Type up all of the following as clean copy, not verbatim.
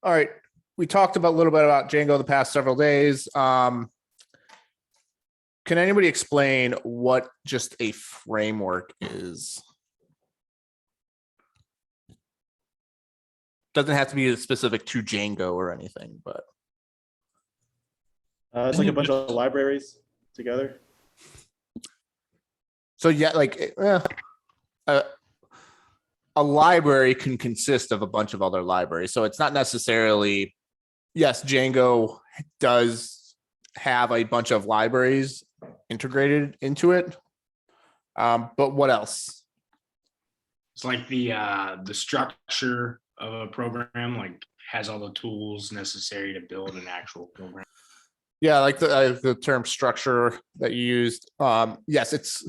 All right. We talked about a little bit about Django the past several days. Can anybody explain what just a framework is? Doesn't have to be specific to Django or anything, but It's like a bunch of libraries together. so yeah, like a library can consist of a bunch of other libraries. So it's not necessarily, yes, Django does have a bunch of libraries integrated into it. But what else? It's like the structure of a program, like has all the tools necessary to build an actual program. Yeah, like the term structure that you used. Yes, it's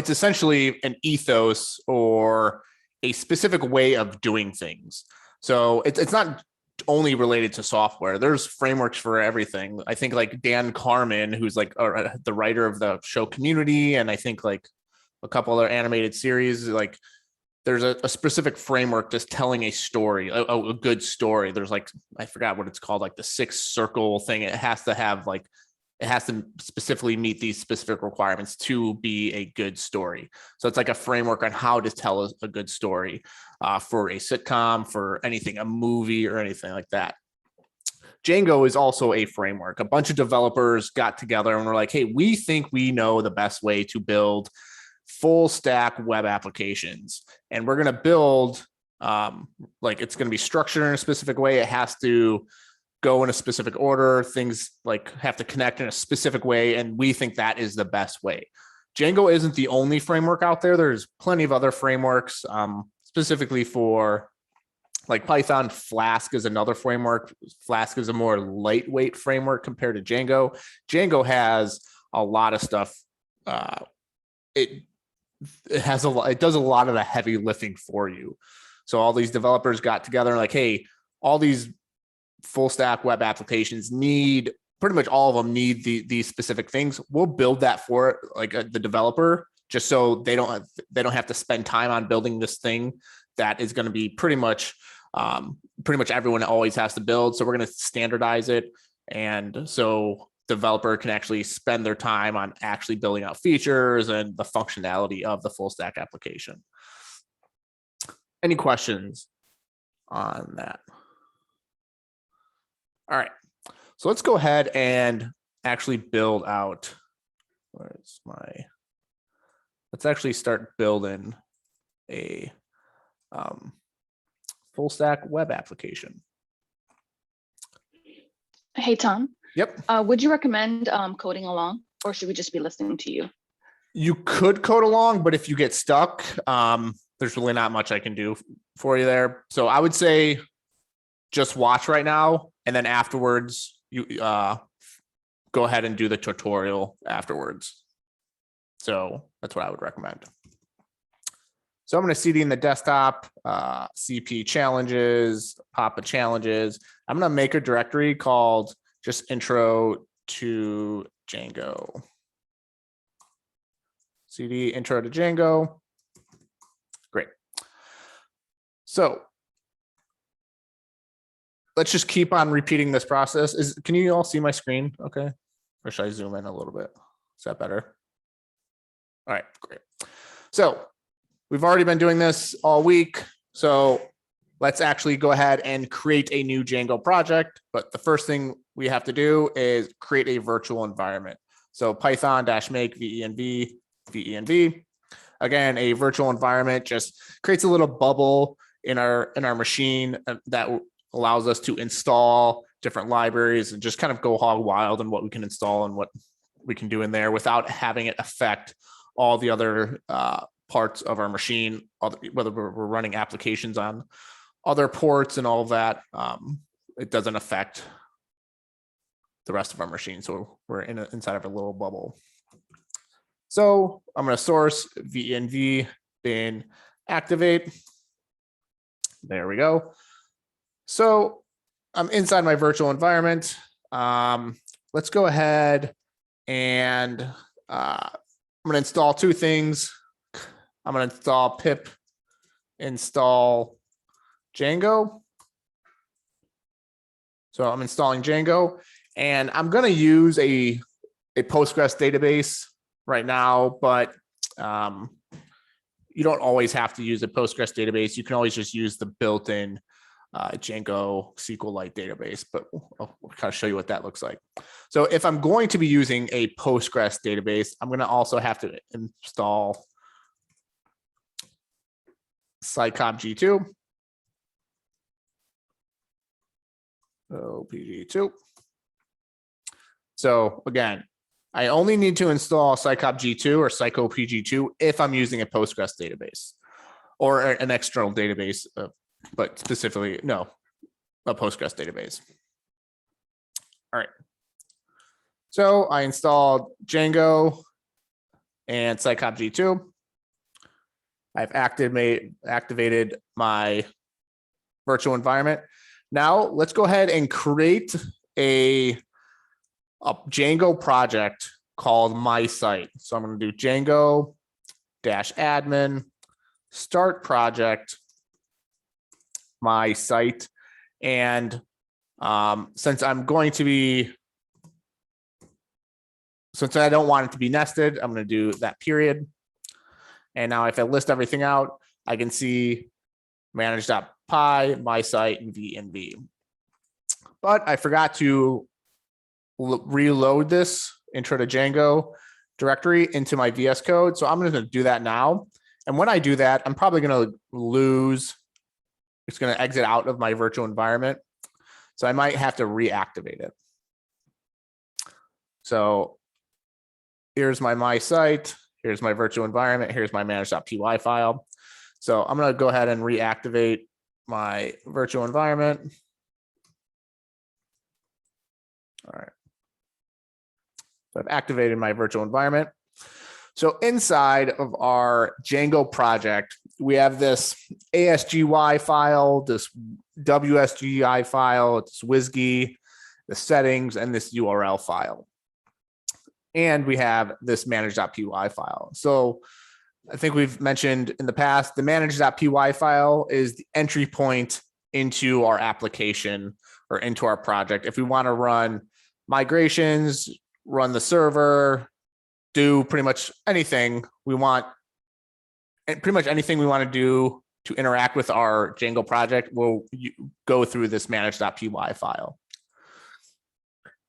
essentially an ethos or a specific way of doing things. So it's not only related to software. There's frameworks for everything. I think like Dan Carmen, who's like the writer of the show Community, and I think like a couple other animated series, like there's a specific framework just telling a story, a good story. There's like, I forgot what it's called, like the 6-circle thing. It has to specifically meet these specific requirements to be a good story. So it's like a framework on how to tell a good story for a sitcom, for anything, a movie or anything like that. Django is also a framework. A bunch of developers got together and were like, hey, we think we know the best way to build full stack web applications. And we're going to build, like it's going to be structured in a specific way. It has to go in a specific order. Things like have to connect in a specific way. And we think that is the best way. Django isn't the only framework out there. There's plenty of other frameworks, specifically for like Python. Flask is another framework. Flask is a more lightweight framework compared to Django. Django has a lot of stuff. It does a lot of the heavy lifting for you. So all these developers got together and like, hey, all these full stack web applications need, pretty much all of them need these specific things. We'll build that for like the developer, just so they don't have to spend time on building this thing that is going to be pretty much everyone always has to build. So we're going to standardize it. And so developer can actually spend their time on actually building out features and the functionality of the full stack application. Any questions on that? All right, so let's go ahead and actually build out. Let's actually start building a full stack web application. Hey, Tom. Yep. Would you recommend coding along, or should we just be listening to you? You could code along, but if you get stuck, there's really not much I can do for you there. So I would say just watch right now, and then afterwards, you go ahead and do the tutorial afterwards. So that's what I would recommend. So I'm going to CD in the desktop, CP challenges, Papa challenges. I'm going to make a directory called just intro to Django. CD intro to Django. Great. So let's just keep on repeating this process. Can you all see my screen? Okay. Or should I zoom in a little bit? Is that better? All right, great. So we've already been doing this all week. So let's actually go ahead and create a new Django project. But the first thing we have to do is create a virtual environment. So Python-make venv. Again, a virtual environment just creates a little bubble in our machine that allows us to install different libraries and just kind of go hog wild on what we can install and what we can do in there without having it affect all the other parts of our machine, whether we're running applications on other ports and all of that. It doesn't affect the rest of our machine. So we're inside of a little bubble. So I'm going to source venv bin activate. There we go. So I'm inside my virtual environment. Let's go ahead and I'm going to install two things. I'm going to install pip install Django. So I'm installing Django, and I'm going to use a Postgres database right now, but you don't always have to use a Postgres database. You can always just use the built-in Django SQLite database, but I'll kind of show you what that looks like. So if I'm going to be using a Postgres database, I'm going to also have to install Scicom G2. PG2. So again, I only need to install Scicom G2 or Psycho PG2 if I'm using a Postgres database or an external database, but specifically, no, a Postgres database. All right. So I installed Django and Scicom G2. I've activated my virtual environment. Now let's go ahead and create a Django project called my site. So I'm going to do Django -admin start project my site. And since I don't want it to be nested, I'm going to do that period. And now if I list everything out, I can see manage.py, my site, and v. But I forgot to reload this intro to Django directory into my VS Code. So I'm going to do that now. And when I do that, I'm probably going to lose, it's going to exit out of my virtual environment. So I might have to reactivate it. So here's my site. Here's my virtual environment. Here's my manage.py file. So I'm going to go ahead and reactivate my virtual environment. All right. So I've activated my virtual environment. So inside of our Django project, we have this ASGY file, this WSGI file, this WSGI, the settings, and this URL file. And we have this manage.py file. So I think we've mentioned in the past, the manage.py file is the entry point into our application or into our project. If we want to run migrations, run the server, do pretty much anything we want, and pretty much anything we want to do to interact with our Django project, we'll go through this manage.py file.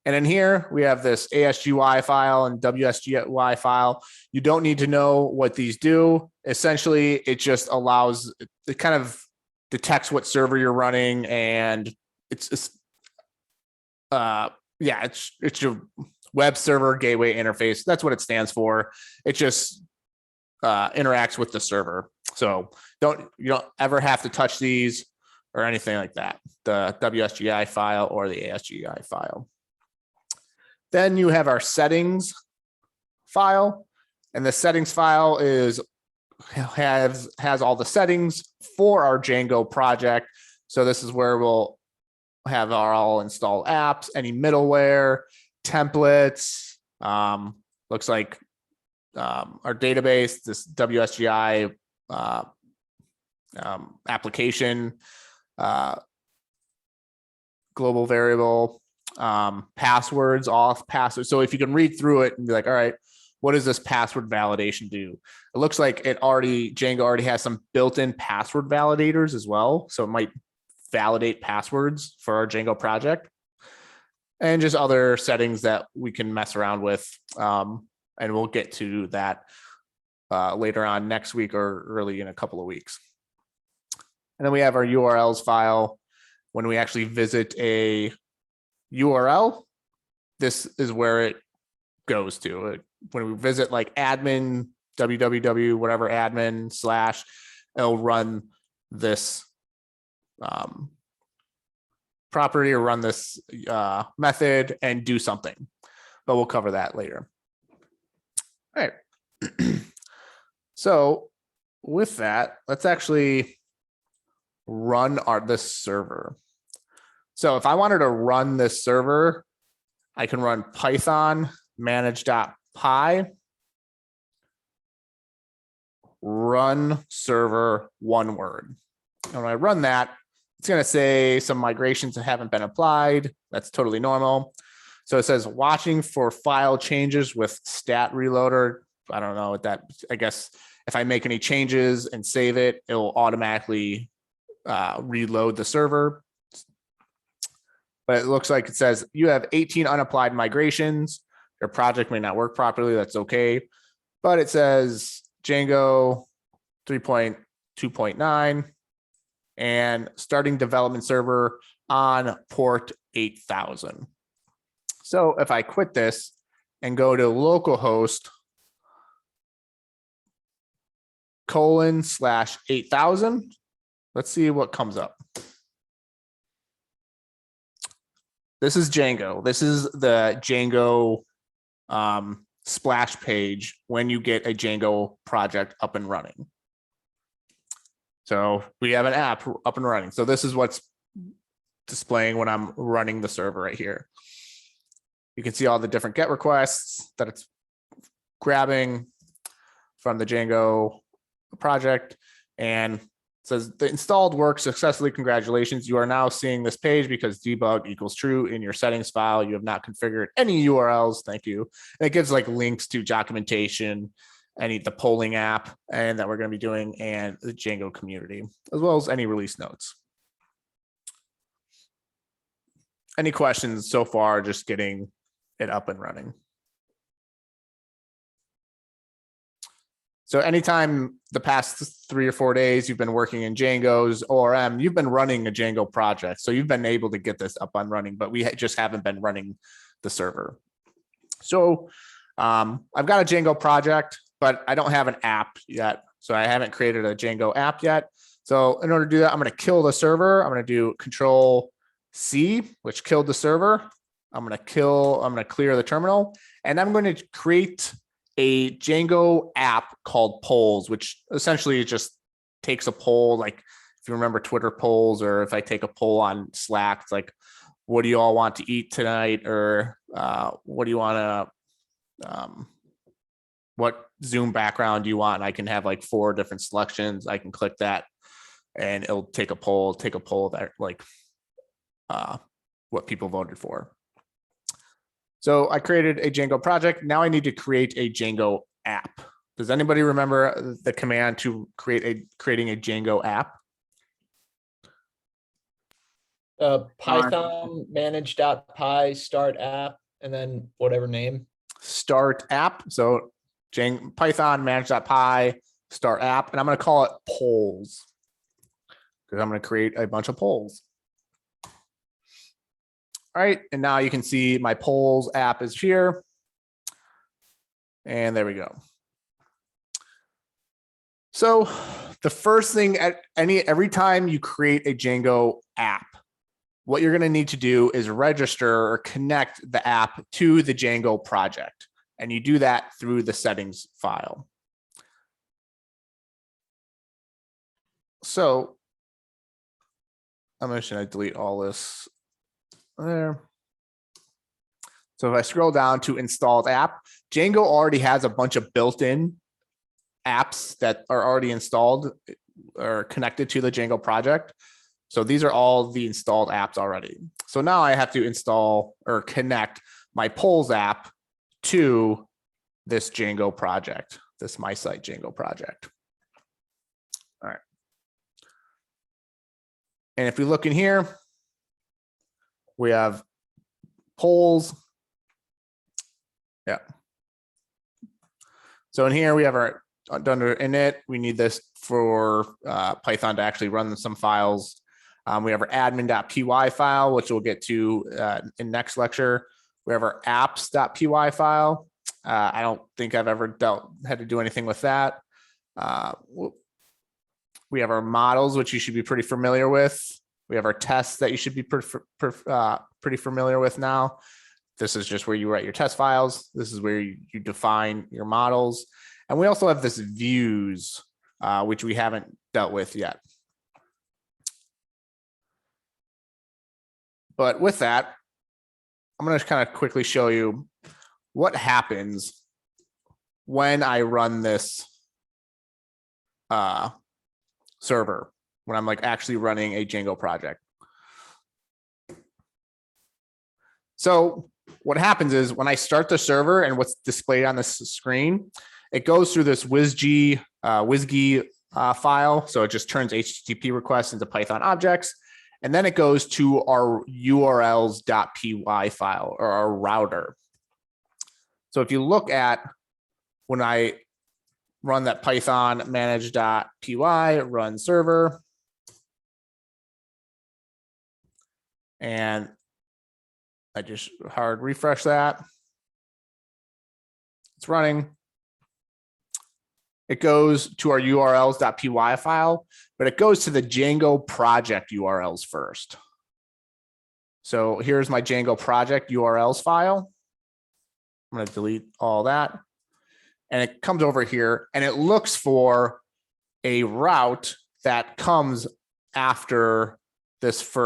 And in here, we have this ASGY file and WSGY file. You don't need to know what these do. Essentially, it just allows, it kind of detects what server you're running, and it's your web server gateway interface. That's what it stands for. It just interacts with the server. So you don't ever have to touch these or anything like that, the WSGI file or the ASGI file. Then you have our settings file, and the settings file has all the settings for our Django project. So this is where we'll have our all installed apps, any middleware, templates. Looks like our database, this WSGI application, global variable, passwords, auth passwords. So if you can read through it and be like, all right, what does this password validation do? It looks like Django already has some built-in password validators as well. So it might validate passwords for our Django project, and just other settings that we can mess around with. And we'll get to that later on next week or early in a couple of weeks. And then we have our URLs file. When we actually visit a URL, this is where it goes to. When we visit like admin, www, whatever admin / it'll run this property or run this method and do something, but we'll cover that later. All right. So with that, let's actually run this server. So if I wanted to run this server, I can run Python manage.py run server, one word. And when I run that, It's going to say some migrations that haven't been applied. That's totally normal. So it says watching for file changes with stat reloader. I don't know what that, I guess if I make any changes and save it, it will automatically reload the server. But it looks like it says you have 18 unapplied migrations. Your project may not work properly. That's okay. But it says Django 3.2.9 and starting development server on port 8000. So if I quit this and go to localhost :/8000, let's see what comes up. This is Django. This is the Django splash page when you get a Django project up and running. So we have an app up and running. So this is what's displaying when I'm running the server right here. You can see all the different GET requests that it's grabbing from the Django project, and it says the installed work successfully. Congratulations. You are now seeing this page because debug equals true in your settings file. You have not configured any URLs. Thank you. And it gives like links to documentation, the polling app, and that we're going to be doing, and the Django community, as well as any release notes. Any questions so far, just getting it up and running? So anytime the past 3 or 4 days you've been working in Django's ORM, you've been running a Django project. So you've been able to get this up and running, but we just haven't been running the server. So I've got a Django project, but I don't have an app yet. So I haven't created a Django app yet. So in order to do that, I'm going to kill the server. I'm going to do Control-C, which killed the server. I'm going to clear the terminal, and I'm going to create a Django app called polls, which essentially just takes a poll. Like if you remember Twitter polls, or if I take a poll on Slack, it's like, what do you all want to eat tonight? Or what do you want to, what Zoom background do you want? And I can have like 4 different selections. I can click that and it'll take a poll that like what people voted for. So I created a Django project. Now I need to create a Django app. Does anybody remember the command to creating a Django app? Python manage.py start app, and then whatever name. Start app. So Python manage.py start app, and I'm going to call it polls because I'm going to create a bunch of polls. All right, and now you can see my polls app is here. And there we go. So the first thing every time you create a Django app, what you're going to need to do is register or connect the app to the Django project. And you do that through the settings file. So I'm just going to delete all this there. So if I scroll down to installed app, Django already has a bunch of built-in apps that are already installed or connected to the Django project. So these are all the installed apps already. So now I have to install or connect my polls app to this Django project, this My Site Django project. All right. And if we look in here, we have polls. Yeah. So in here we have our under init. We need this for Python to actually run some files. We have our admin.py file, which we'll get to in next lecture. We have our apps.py file. I don't think I've ever had to do anything with that. We have our models, which you should be pretty familiar with. We have our tests that you should be pretty familiar with now. This is just where you write your test files. This is where you define your models. And we also have this views, which we haven't dealt with yet. But with that, I'm going to kind of quickly show you what happens when I run this server. when I'm like actually running a Django project. So what happens is when I start the server and what's displayed on this screen, it goes through this WSGI file. So it just turns HTTP requests into Python objects. And then it goes to our urls.py file or our router. So if you look at when I run that Python manage.py run server, and I just hard refresh that. It's running. It goes to our urls.py file, but it goes to the Django project URLs first. So here's my Django project URLs file. I'm going to delete all that. And it comes over here and it looks for a route that comes after this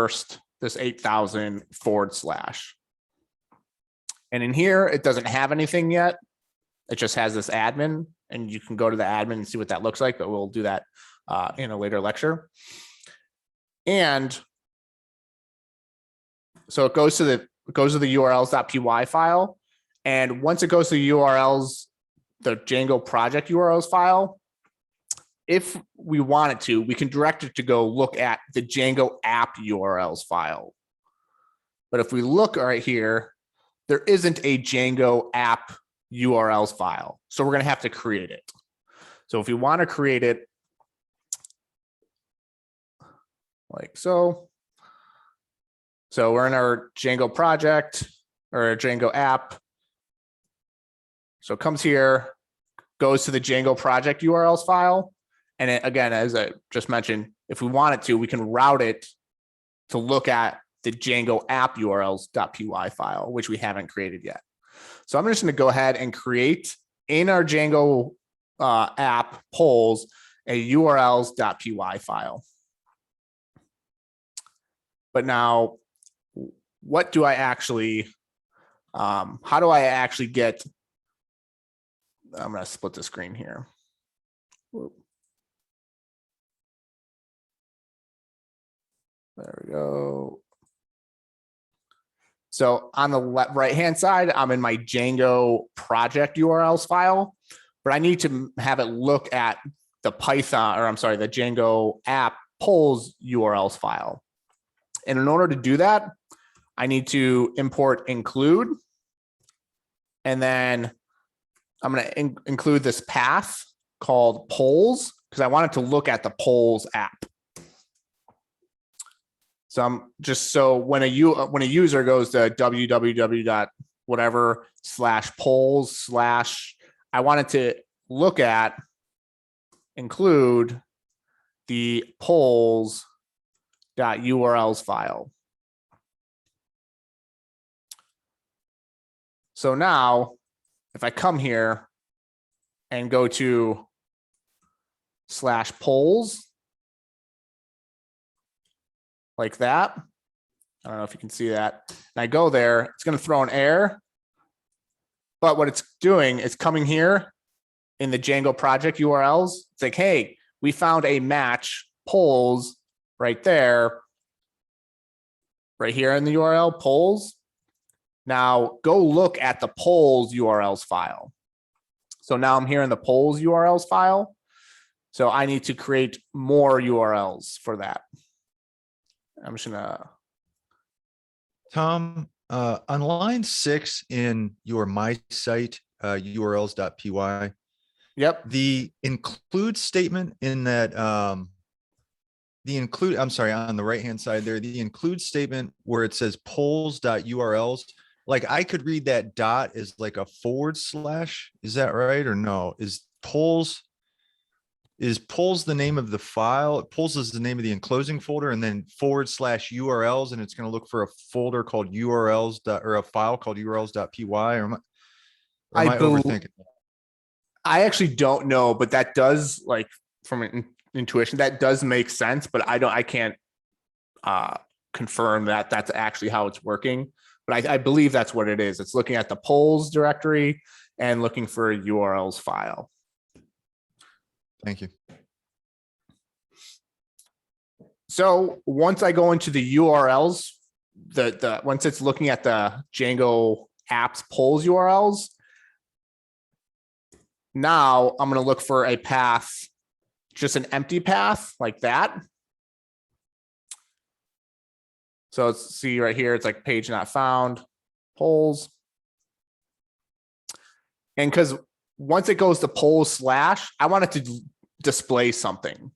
8,000 /. And in here, it doesn't have anything yet. It just has this admin, and you can go to the admin and see what that looks like, but we'll do that in a later lecture. And so it goes to the urls.py file. And once it goes to the URLs, the Django project URLs file, if we wanted to, we can direct it to go look at the Django app URLs file. But if we look right here, there isn't a Django app URLs file. So we're going to have to create it. So if we want to create it like so, we're in our Django project or a Django app. So it comes here, goes to the Django project URLs file. And it, again, as I just mentioned, if we wanted to, we can route it to look at the Django app urls.py file, which we haven't created yet. So I'm just going to go ahead and create in our Django app polls a urls.py file. But now, what do I actually, how do I actually get, I'm going to split the screen here. There we go. So on the right-hand side, I'm in my Django project URLs file, but I need to have it look at the Python, or I'm sorry, the Django app polls URLs file. And in order to do that, I need to import include, and then I'm going to include this path called polls because I want it to look at the polls app. So I'm just, so when a user goes to www.whatever/polls/ I wanted to look at, include the polls.urls file. So now if I come here and go to /polls like that, I don't know if you can see that, and I go there, it's going to throw an error. But what it's doing is coming here in the Django project URLs. It's like, hey, we found a match polls right there, right here in the URL polls. Now go look at the polls URLs file. So now I'm here in the polls URLs file. So I need to create more URLs for that. I'm just gonna. Tom, on line 6 in your my site urls.py, Yep. the include statement in that I'm sorry, on the right hand side there, the include statement where it says polls.urls, like I could read that dot as like a /. Is that right or no? Is polls the name of the file? Polls is the name of the enclosing folder, and then /urls, and it's going to look for a folder called urls or a file called urls.py. Or am I overthinking? I actually don't know, but that does, like, from an intuition, that does make sense. But I can't confirm that that's actually how it's working. But I believe that's what it is. It's looking at the polls directory and looking for a URLs file. Thank you. So once I go into the URLs, once it's looking at the Django apps polls URLs, now I'm going to look for a path, just an empty path like that. So let's see right here, it's like page not found, polls. And because once it goes to polls / I want it to display something.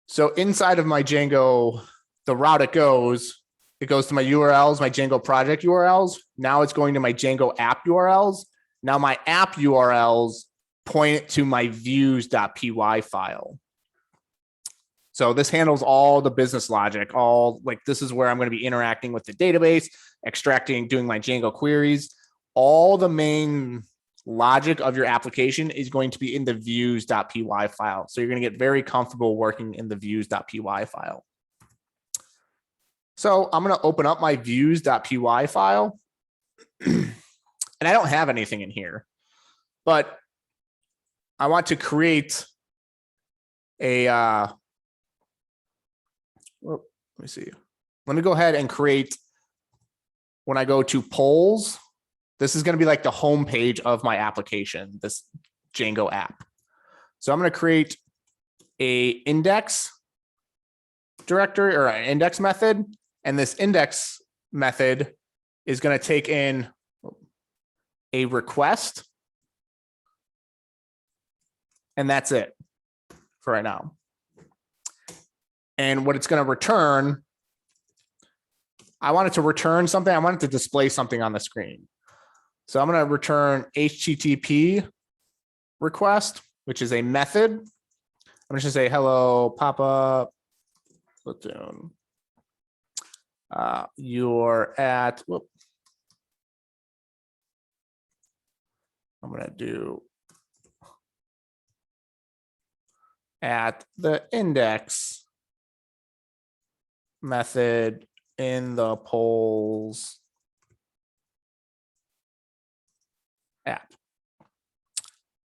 So inside of my Django, the route it goes to my URLs, my Django project URLs. Now it's going to my Django app URLs. Now my app URLs point it to my views.py file. So this handles all the business logic, all like this is where I'm going to be interacting with the database, extracting, doing my Django queries. All the main logic of your application is going to be in the views.py file. So you're going to get very comfortable working in the views.py file. So I'm going to open up my views.py file. And I don't have anything in here, but I want to create a, let me see. Let me go ahead and create, when I go to polls, this is going to be like the home page of my application, this Django app. So I'm going to create a index directory or an index method. And this index method is going to take in a request. And that's it for right now. And what it's going to return, I want it to return something. I want it to display something on the screen. So I'm going to return HTTP request, which is a method. I'm just going to say, hello, pop-up, Platoon. You're at, whoop. I'm going to do at the index method in the polls app.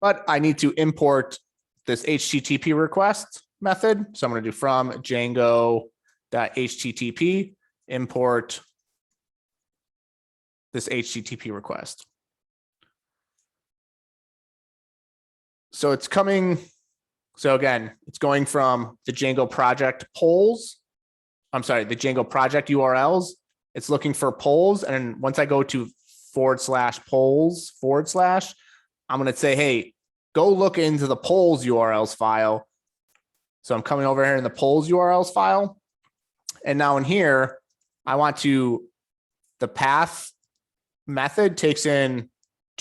But I need to import this HTTP request method. So I'm going to do from Django.http import this HTTP request. So it's coming. So again, it's going from the Django project polls. I'm sorry, the Django project URLs. It's looking for polls. And once I go to /polls /, I'm going to say, hey, go look into the polls URLs file. So I'm coming over here in the polls URLs file. And now in here, I want to, the path method takes in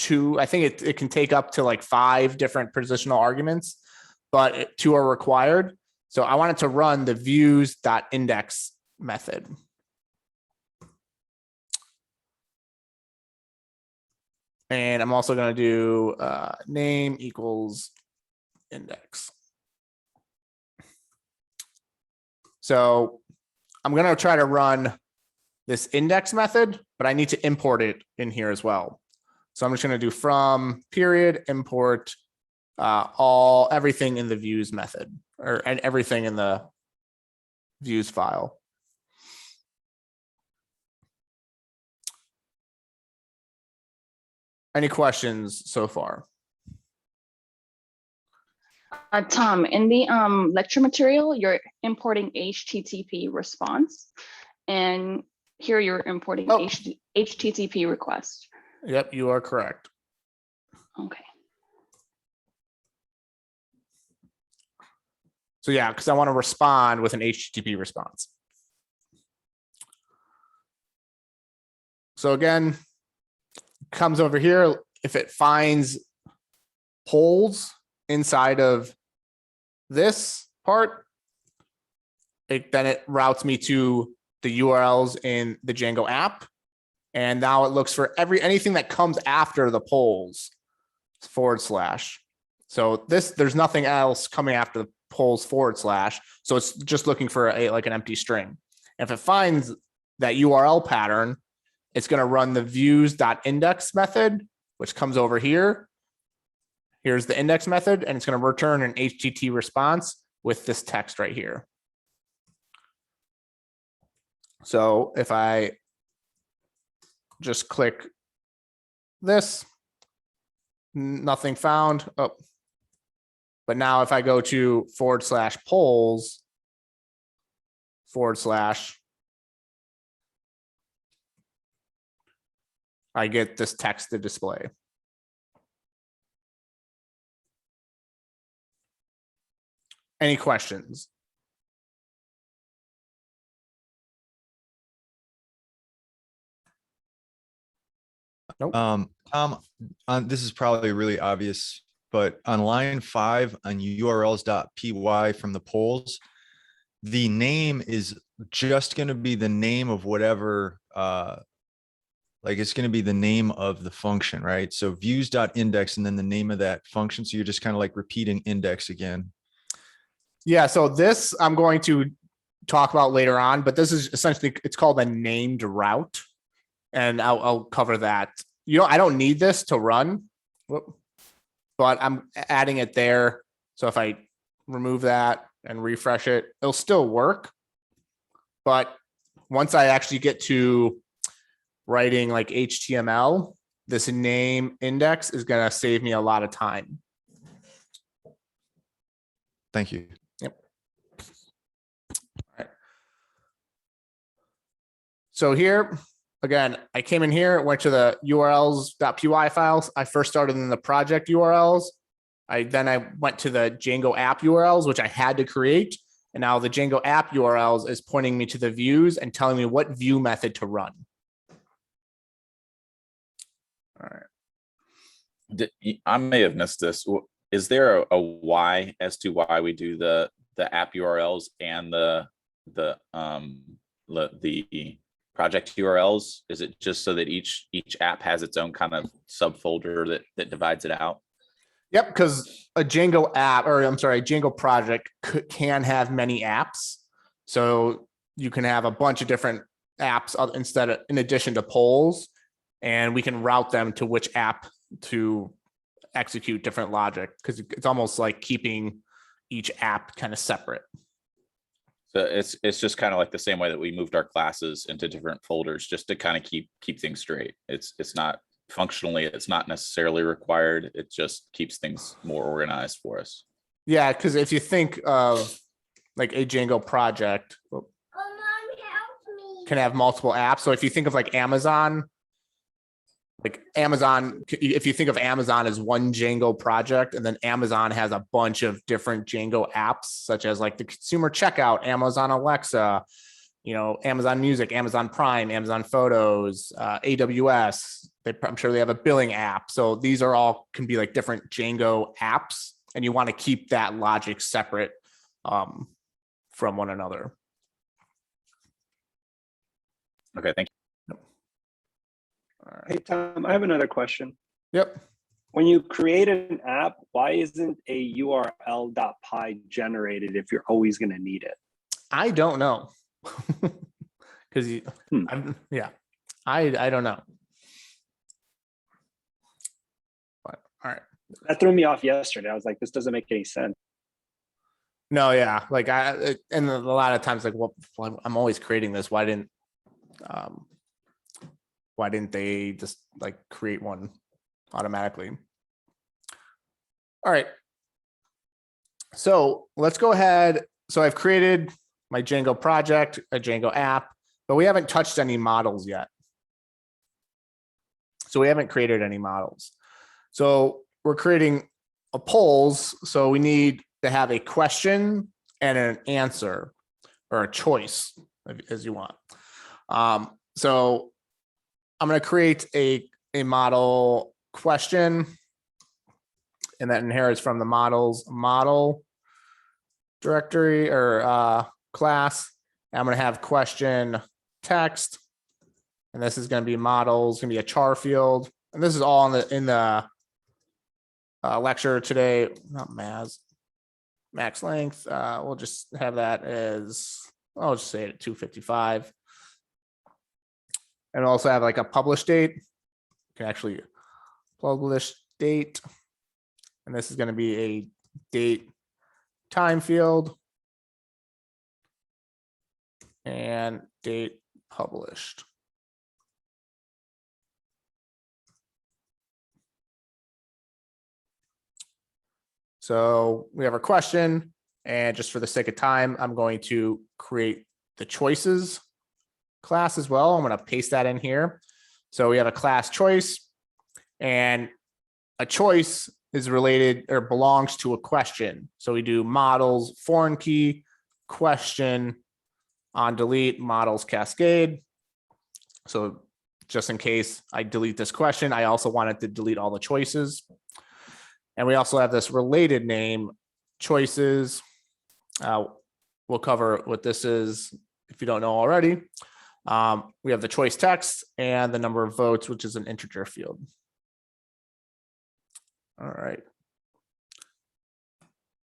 I think it can take up to like 5 different positional arguments, but 2 are required. So I want it to run the views.index method. And I'm also going to do name equals index. So I'm going to try to run this index method, but I need to import it in here as well. So I'm just going to do from period import everything in the views method and everything in the views file. Any questions so far? Tom, in the lecture material, you're importing HTTP response, and here you're importing HTTP request. Yep, you are correct. Okay. So yeah, because I want to respond with an HTTP response. So again, comes over here. If it finds polls inside of this part, then it routes me to the URLs in the Django app. And now it looks for anything that comes after the polls /. So there's nothing else coming after the polls /. So it's just looking for like an empty string. And if it finds that URL pattern, it's going to run the views.index method, which comes over here. Here's the index method, and it's going to return an HTTP response, with this text right here. So if I just click this, nothing found. Oh, but now if I go to /polls / I get this text to display. Any questions? Nope. This is probably really obvious, but on line 5 on urls.py from the polls, the name is just going to be the name of whatever, like it's going to be the name of the function, right? So views.index and then the name of that function. So you're just kind of like repeating index again. Yeah, so this I'm going to talk about later on, but this is essentially, it's called a named route. And I'll cover that. I don't need this to run, but I'm adding it there. So if I remove that and refresh it, it'll still work. But once I actually get to writing like HTML, this name index is going to save me a lot of time. Thank you. Yep. All right. So here, again, I came in here, went to the urls.py files. I first started in the project URLs. Then I went to the Django app URLs, which I had to create. And now the Django app URLs is pointing me to the views and telling me what view method to run. All right. I may have missed this. Is there a why as to why we do the app URLs and the project URLs? Is it just so that each app has its own kind of subfolder that divides it out? Yep, because a Django app, or I'm sorry, a Django project can have many apps. So you can have a bunch of different apps in addition to polls, and we can route them to which app to execute different logic, because it's almost like keeping each app kind of separate. So it's just kind of like the same way that we moved our classes into different folders, just to kind of keep things straight. It's not functionally, it's not necessarily required. It just keeps things more organized for us. Yeah, because if you think of like a Django project can have multiple apps. So if you think of like Amazon, if you think of Amazon as one Django project, and then Amazon has a bunch of different Django apps, such as like the consumer checkout, Amazon Alexa, Amazon Music, Amazon Prime, Amazon Photos, AWS. I'm sure they have a billing app. So these are all can be like different Django apps, and you want to keep that logic separate from one another. Okay, thank you. All right. Hey, Tom, I have another question. Yep. When you create an app, why isn't a url.py generated if you're always going to need it? I don't know. Because I don't know. But all right. That threw me off yesterday. I was like, this doesn't make any sense. No, yeah. Like and a lot of times, like, well, I'm always creating this. Why didn't they just like create one automatically? All right. So let's go ahead. So I've created my Django project, a Django app, but we haven't touched any models yet. So we haven't created any models. So we're creating a polls. So we need to have a question and an answer, or a choice, as you want. So I'm going to create a model question, and that inherits from the model directory or class. I'm going to have question text, and this is going to be models, going to be a char field, and this is all in the lecture today. Not max length. We'll just have that as, I'll just say it at 255. And also have like a publish date. You can actually publish date. And this is going to be a date time field and date published. So we have our question, and just for the sake of time, I'm going to create the choices class as well. I'm going to paste that in here. So we have a class choice, and a choice is related or belongs to a question. So we do models, foreign key, question, on delete, models cascade. So just in case I delete this question, I also wanted to delete all the choices. And we also have this related name choices. We'll cover what this is if you don't know already. We have the choice text and the number of votes, which is an integer field. All right.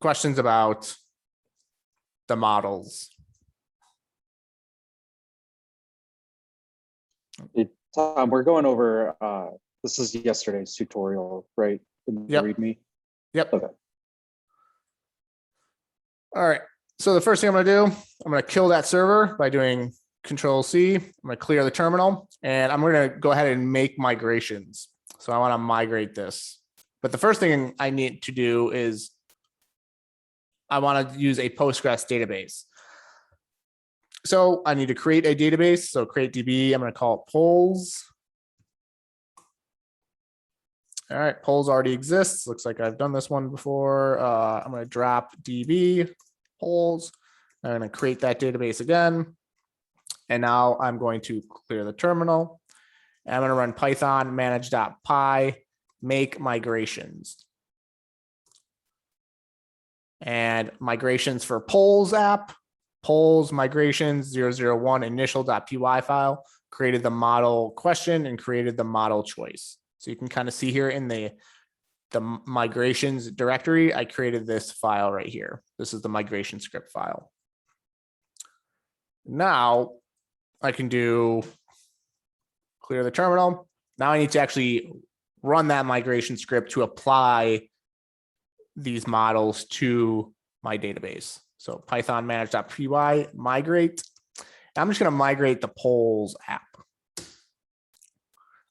Questions about the models? Tom, we're going over, this is yesterday's tutorial, right? In the Yep. README. Yep. Okay. All right. So the first thing I'm going to do, I'm going to kill that server by doing Control C. I'm going to clear the terminal, and I'm going to go ahead and make migrations. So I want to migrate this. But the first thing I need to do is I want to use a Postgres database. So I need to create a database. So create DB. I'm going to call it polls. All right, polls already exists. Looks like I've done this one before. I'm going to drop DB polls. I'm going to create that database again. And now I'm going to clear the terminal. And I'm going to run Python manage.py make migrations. And migrations for polls app, polls migrations 001 initial.py file, created the model question and created the model choice. So you can kind of see here in the migrations directory, I created this file right here. This is the migration script file. Now I can do clear the terminal. Now I need to actually run that migration script to apply these models to my database. So Python manage.py migrate. I'm just going to migrate the polls app.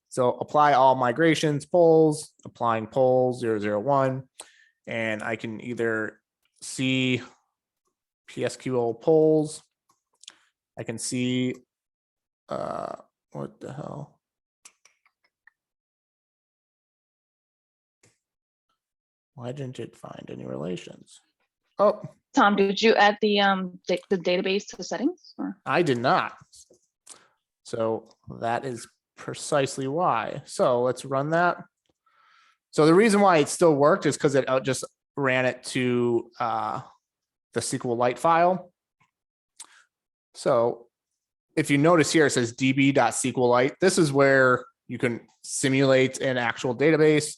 So apply all migrations polls, applying polls 001, and I can either see PSQL polls. I can see what the hell? Why didn't it find any relations? Oh, Tom, did you add the database to the settings? Or? I did not. So that is precisely why. So let's run that. So the reason why it still worked is because it just ran it to the SQLite file. So if you notice here, it says db.sqlite. This is where you can simulate an actual database.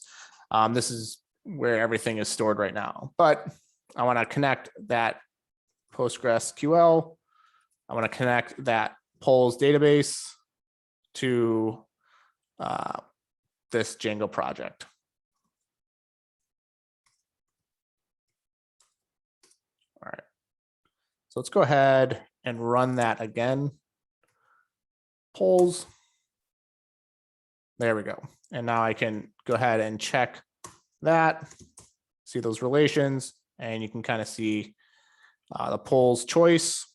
This is where everything is stored right now. But I want to connect that PostgreSQL. I want to connect that polls database to this Django project. All right. So let's go ahead and run that again. Polls. There we go. And now I can go ahead and check that, see those relations, and you can kind of see the polls choice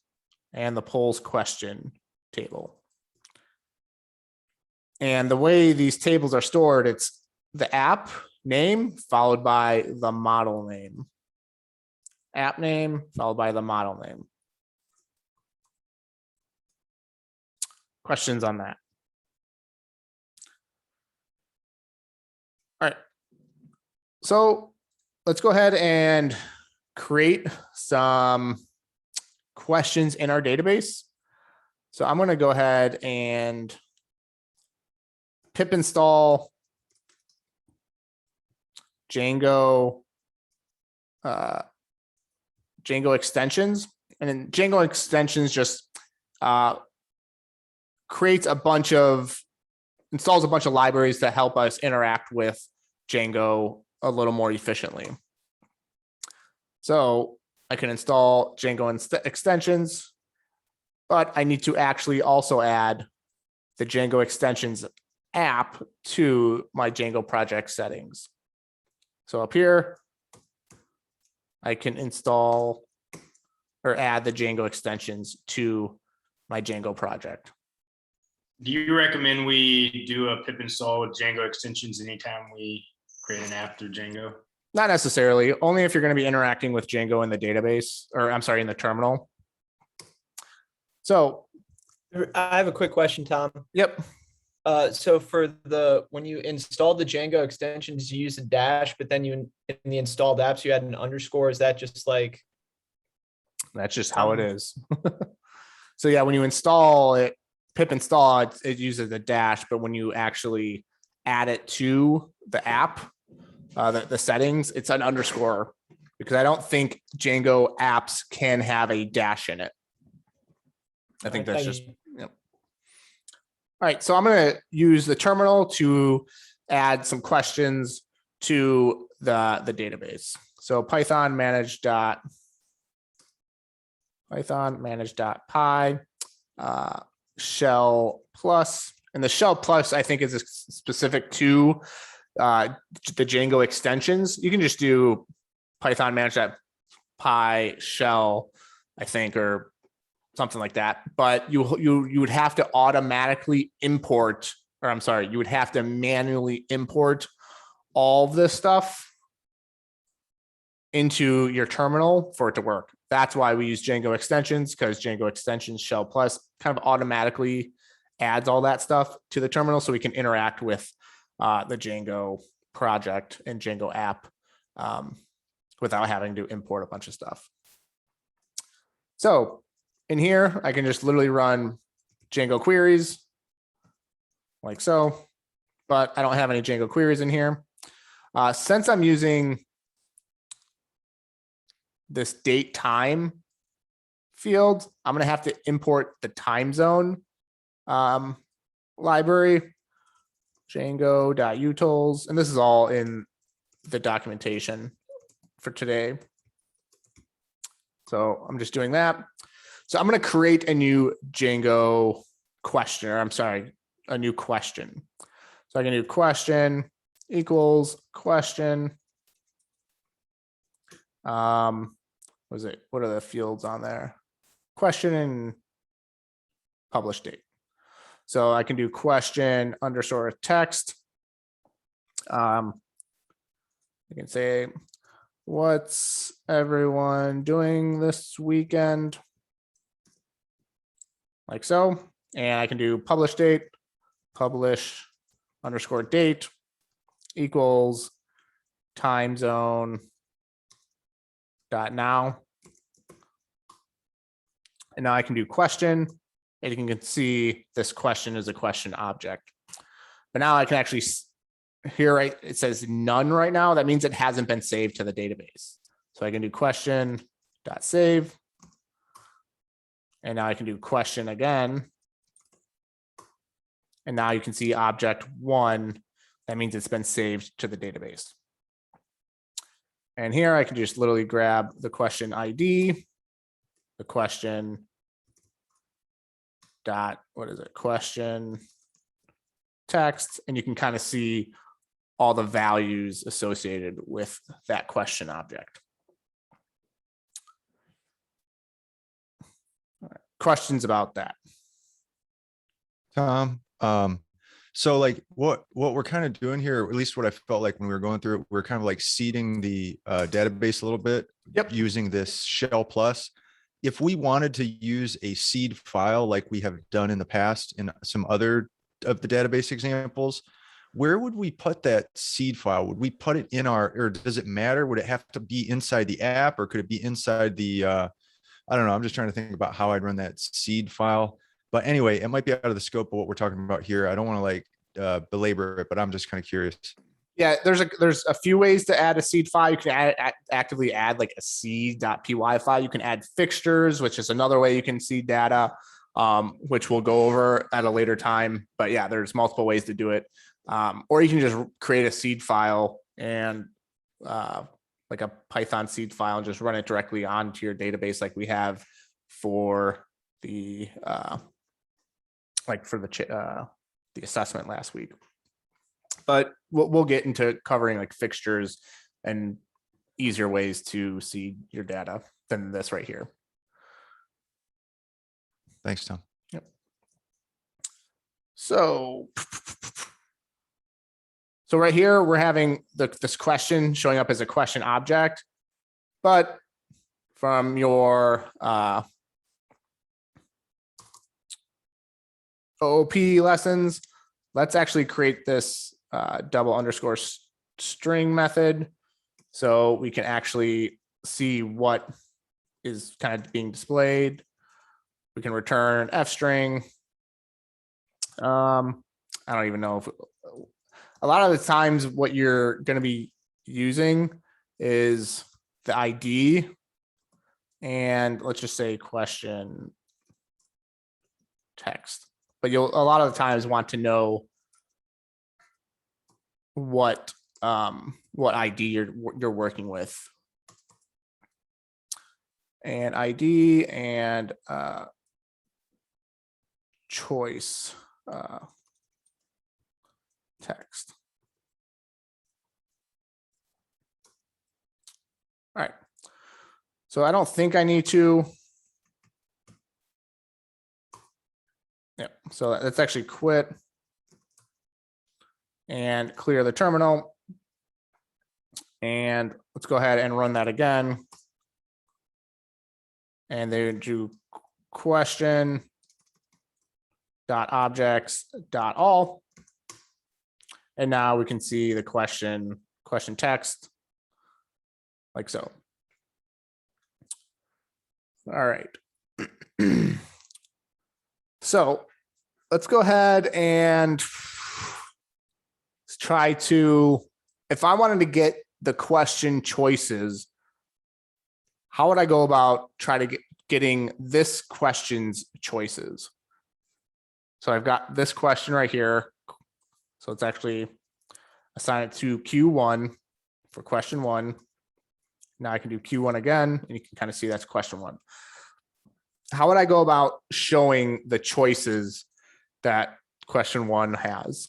and the polls question table. And the way these tables are stored, it's the app name followed by the model name. App name followed by the model name. Questions on that? All right. So let's go ahead and create some questions in our database. So I'm going to go ahead and pip install Django Extensions. And then Django Extensions just creates installs a bunch of libraries that help us interact with Django a little more efficiently. So I can install Django extensions, but I need to actually also add the Django extensions app to my Django project settings. So up here, I can install or add the Django extensions to my Django project. Do you recommend we do a pip install with Django extensions anytime we create an app through Django? Not necessarily, only if you're going to be interacting with Django in the database, or I'm sorry, in the terminal. So, I have a quick question, Tom. yep. So for when you installed the Django extensions, you use a dash, but then you in the installed apps, you had an underscore. Is that just like? That's just how it is. So yeah, when you install it, pip install, it uses a dash, but when you actually add it to the app, the settings, it's an underscore, because I don't think Django apps can have a dash in it. I think that's just, yep. All right, so I'm going to use the terminal to add some questions to the database. So Python manage.py shell plus, and the shell plus I think is specific to the Django extensions. You can just do Python manage.py shell, I think, or something like that. But you would have to automatically import, or I'm sorry, you would have to manually import all of this stuff into your terminal for it to work. That's why we use Django extensions, because Django extensions shell plus kind of automatically adds all that stuff to the terminal, so we can interact with the Django project and Django app without having to import a bunch of stuff. So in here, I can just literally run Django queries like so, but I don't have any Django queries in here. Since I'm using this date time field, I'm going to have to import the time zone library, Django.utils, and this is all in the documentation for today. So I'm just doing that. So I'm going to create a new Django question, or I'm sorry, a new question. So I can do question equals question. What is it? What are the fields on there? Question and publish date. So I can do question underscore text. I can say, what's everyone doing this weekend? Like so. And I can do publish date, publish underscore date equals time zone dot now. And now I can do question, and you can see this question is a question object. But now I can actually, here, right, it says none right now. That means it hasn't been saved to the database. So I can do question dot save. And now I can do question again. And now you can see object one. That means it's been saved to the database. And here I can just literally grab the question ID, the question dot, what is it? Question text, and you can kind of see all the values associated with that question object. All right. Questions about that? Tom, so like what we're kind of doing here, or at least what I felt like when we were going through it, we're kind of like seeding the database a little bit. Yep. Using this shell plus. If we wanted to use a seed file like we have done in the past in some other of the database examples, where would we put that seed file? Would we put it in our, or does it matter? Would it have to be inside the app, or could it be inside the, I don't know. I'm just trying to think about how I'd run that seed file. But anyway, it might be out of the scope of what we're talking about here. I don't want to like belabor it, but I'm just kind of curious. Yeah, there's a few ways to add a seed file. You can actively add like a seed.py file. You can add fixtures, which is another way you can seed data, which we'll go over at a later time. But yeah, there's multiple ways to do it. Or you can just create a seed file and like a Python seed file and just run it directly onto your database like we have for the the assessment last week. But we'll get into covering like fixtures and easier ways to see your data than this right here. Thanks, Tom. So right here, we're having this question showing up as a question object, but from your OOP lessons, let's actually create this double underscore string method so we can actually see what is kind of being displayed. We can return F string. I don't even know if a lot of the times what you're going to be using is the ID and let's just say question text, but you'll a lot of the times want to know what ID you're working with, and ID and choice text. All right. So I don't think I need to. Yeah. So let's actually quit and clear the terminal. And let's go ahead and run that again. And then do question dot objects dot all. And now we can see the question text like so. All right. So let's go ahead and try to, if I wanted to get the question choices, how would I go about getting this question's choices? So I've got this question right here. So let's actually assign it to Q1 for question 1. Now I can do Q1 again, and you can kind of see that's question 1. How would I go about showing the choices that question 1 has?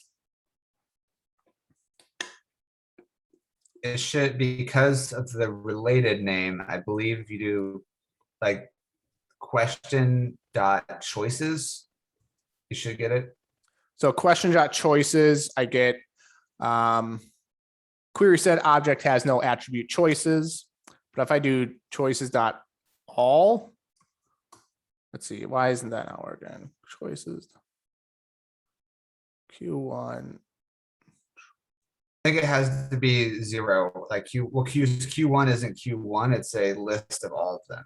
It should, because of the related name, I believe if you do like question dot choices, you should get it. So question dot choices, I get query set object has no attribute choices. But if I do choices dot all, let's see, why isn't that now again? Choices Q1. I think it has to be 0. Like Q1 isn't Q1, it's a list of all of them.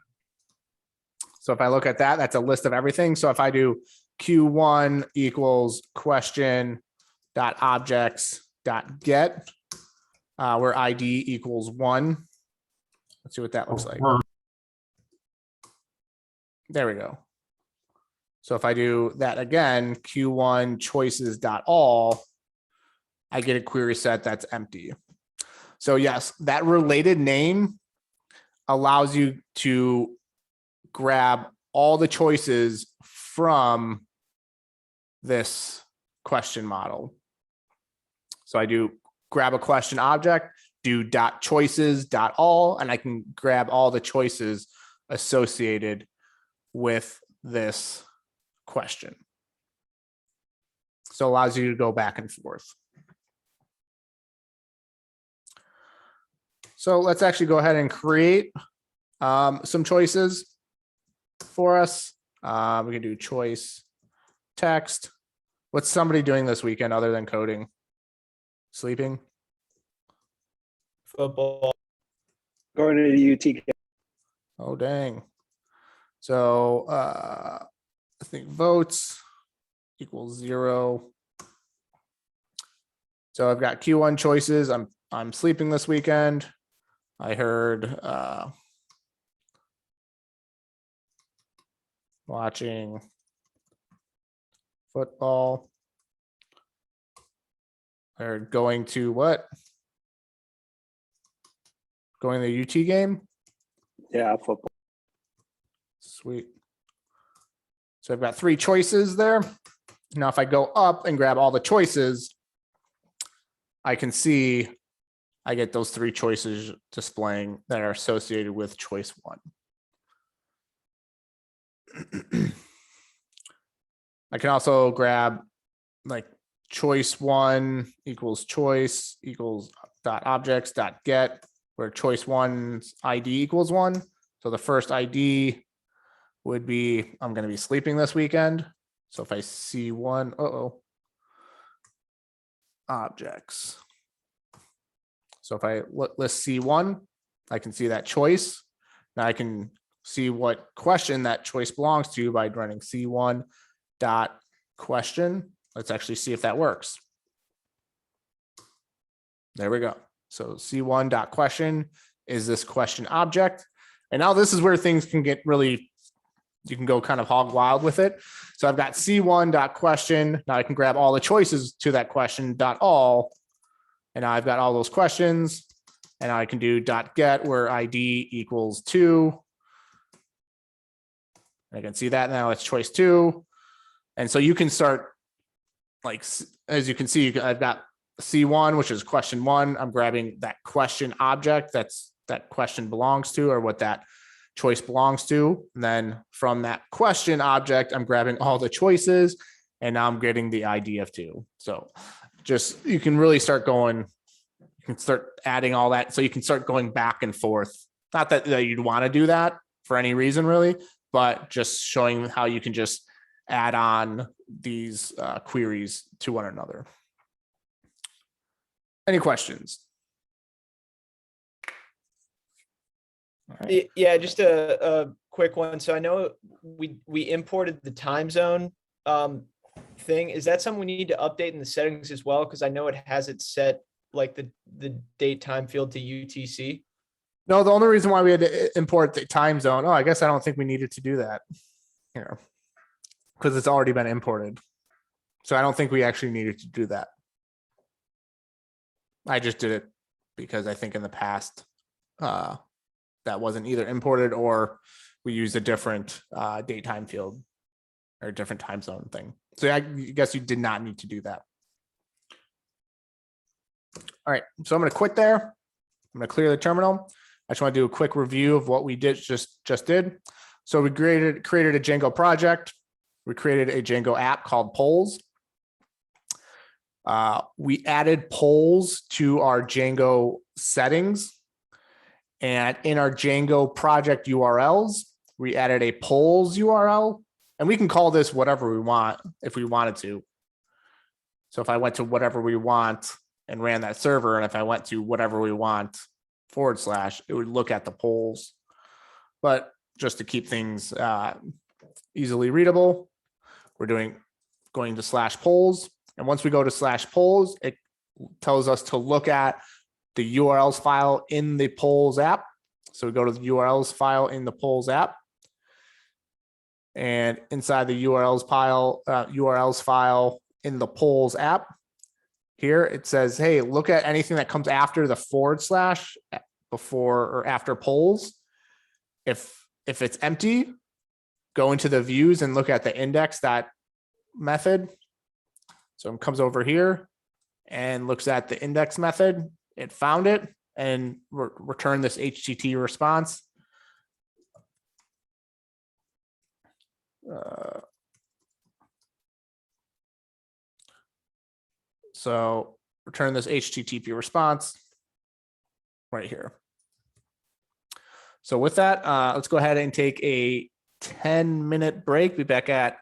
So if I look at that, that's a list of everything. So if I do Q1 equals question dot objects dot get, where ID equals 1. Let's see what that looks like. There we go. So if I do that again, Q1 choices dot all, I get a query set that's empty. So yes, that related name allows you to grab all the choices from this question model. So I do grab a question object, do dot choices dot all, and I can grab all the choices associated with this question. So it allows you to go back and forth. So let's actually go ahead and create some choices for us. We can do choice text. What's somebody doing this weekend other than coding? Sleeping? Football. Going to the UT. Oh, dang. So I think votes equals 0. So I've got Q1 choices. I'm sleeping this weekend. I heard watching football. I heard going to what? Going to the UT game. Yeah, football. Sweet. So I've got 3 choices there. Now, if I go up and grab all the choices, I can see I get those 3 choices displaying that are associated with choice 1. I can also grab like choice 1 equals choice equals dot objects dot get, where choice 1's ID equals 1. So the first ID would be, I'm going to be sleeping this weekend. So if I see 1, objects. So if I list C1, I can see that choice. Now I can see what question that choice belongs to by running C1 dot question. Let's actually see if that works. There we go. So C1 dot question is this question object. And now this is where things can get really, you can go kind of hog wild with it. So I've got C1 dot question. Now I can grab all the choices to that question dot all. And now I've got all those questions. And I can do dot get where ID equals 2. I can see that now it's choice 2. And so you can start, like, as you can see, I've got C1, which is question 1. I'm grabbing that question object that question belongs to, or what that choice belongs to. And then from that question object, I'm grabbing all the choices, and now I'm getting the ID of 2. So just, you can really start going, you can start adding all that. So you can start going back and forth. Not that you'd want to do that for any reason really, but just showing how you can just add on these queries to one another. Any questions? All right. Yeah, just a quick one. So I know we imported the time zone thing. Is that something we need to update in the settings as well? Because I know it has it set like the date time field to UTC. No, the only reason why we had to import the time zone. Oh, I guess I don't think we needed to do that here because it's already been imported. So I don't think we actually needed to do that. I just did it because I think in the past that wasn't either imported or we used a different date time field or a different time zone thing. So I guess you did not need to do that. All right, so I'm going to quit there. I'm going to clear the terminal. I just want to do a quick review of what we did just did. So we created a Django project. We created a Django app called polls. We added polls to our Django settings. And in our Django project URLs, we added a polls URL. And we can call this whatever we want if we wanted to. So if I went to whatever we want and ran that server, and if I went to whatever we want / it would look at the polls. But just to keep things easily readable, we're going to /polls. And once we go to /polls, it tells us to look at the URLs file in the polls app. So we go to the URLs file in the polls app. And inside the URLs file in the polls app, here it says, hey, look at anything that comes after the / before or after polls. If it's empty, go into the views and look at the index that method. So it comes over here and looks at the index method. It found it and return this HTTP response. So return this HTTP response right here. So with that, let's go ahead and take a 10-minute break. Be back at